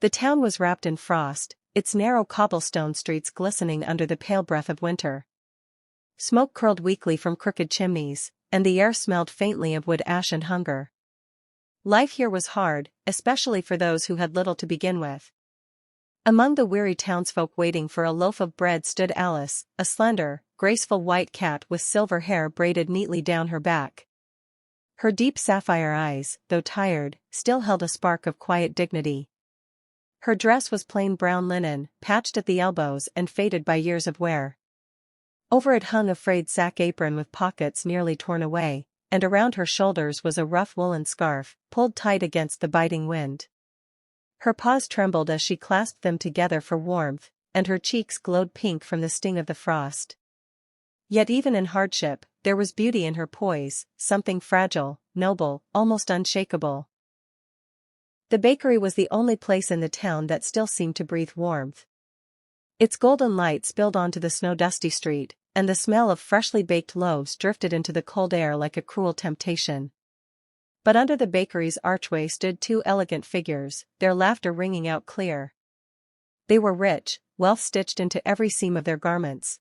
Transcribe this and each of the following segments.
The town was wrapped in frost, its narrow cobblestone streets glistening under the pale breath of winter. Smoke curled weakly from crooked chimneys, and the air smelled faintly of wood ash and hunger. Life here was hard, especially for those who had little to begin with. Among the weary townsfolk waiting for a loaf of bread stood Alice, a slender, graceful white cat with silver hair braided neatly down her back. Her deep sapphire eyes, though tired, still held a spark of quiet dignity. Her dress was plain brown linen, patched at the elbows and faded by years of wear. Over it hung a frayed sack apron with pockets nearly torn away, and around her shoulders was a rough woolen scarf, pulled tight against the biting wind. Her paws trembled as she clasped them together for warmth, and her cheeks glowed pink from the sting of the frost. Yet even in hardship, there was beauty in her poise, something fragile, noble, almost unshakable. The bakery was the only place in the town that still seemed to breathe warmth. Its golden light spilled onto the snow-dusty street, and the smell of freshly baked loaves drifted into the cold air like a cruel temptation. But under the bakery's archway stood two elegant figures, their laughter ringing out clear. They were rich, wealth stitched into every seam of their garments.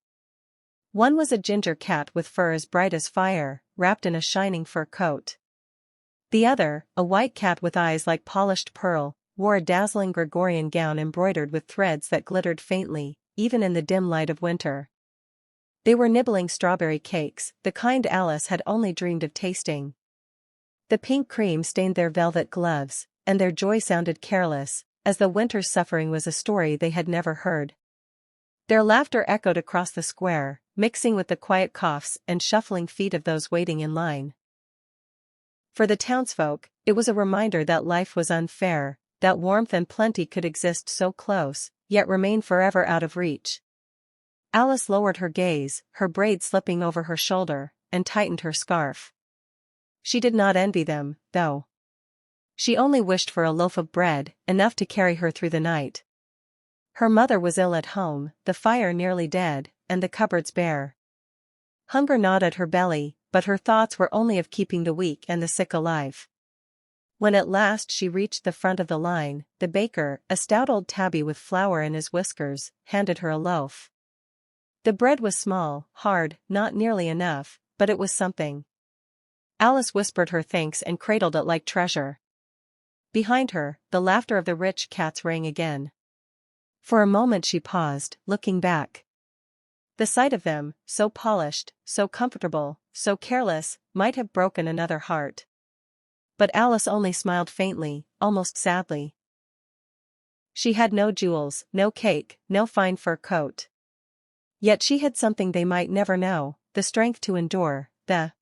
One was a ginger cat with fur as bright as fire, wrapped in a shining fur coat. The other, a white cat with eyes like polished pearl, wore a dazzling Gregorian gown embroidered with threads that glittered faintly, even in the dim light of winter. They were nibbling strawberry cakes, the kind Alice had only dreamed of tasting. The pink cream stained their velvet gloves, and their joy sounded careless, as though winter's suffering was a story they had never heard. Their laughter echoed across the square, mixing with the quiet coughs and shuffling feet of those waiting in line. For the townsfolk, it was a reminder that life was unfair, that warmth and plenty could exist so close, yet remain forever out of reach. Alice lowered her gaze, her braid slipping over her shoulder, and tightened her scarf. She did not envy them, though. She only wished for a loaf of bread, enough to carry her through the night. Her mother was ill at home, the fire nearly dead, and the cupboards bare. Hunger gnawed at her belly, but her thoughts were only of keeping the weak and the sick alive. When at last she reached the front of the line, the baker, a stout old tabby with flour in his whiskers, handed her a loaf. The bread was small, hard, not nearly enough, but it was something. Alice whispered her thanks and cradled it like treasure. Behind her, the laughter of the rich cats rang again. For a moment she paused, looking back. The sight of them, so polished, so comfortable, so careless, might have broken another heart. But Alice only smiled faintly, almost sadly. She had no jewels, no cake, no fine fur coat. Yet she had something they might never know, the strength to endure, the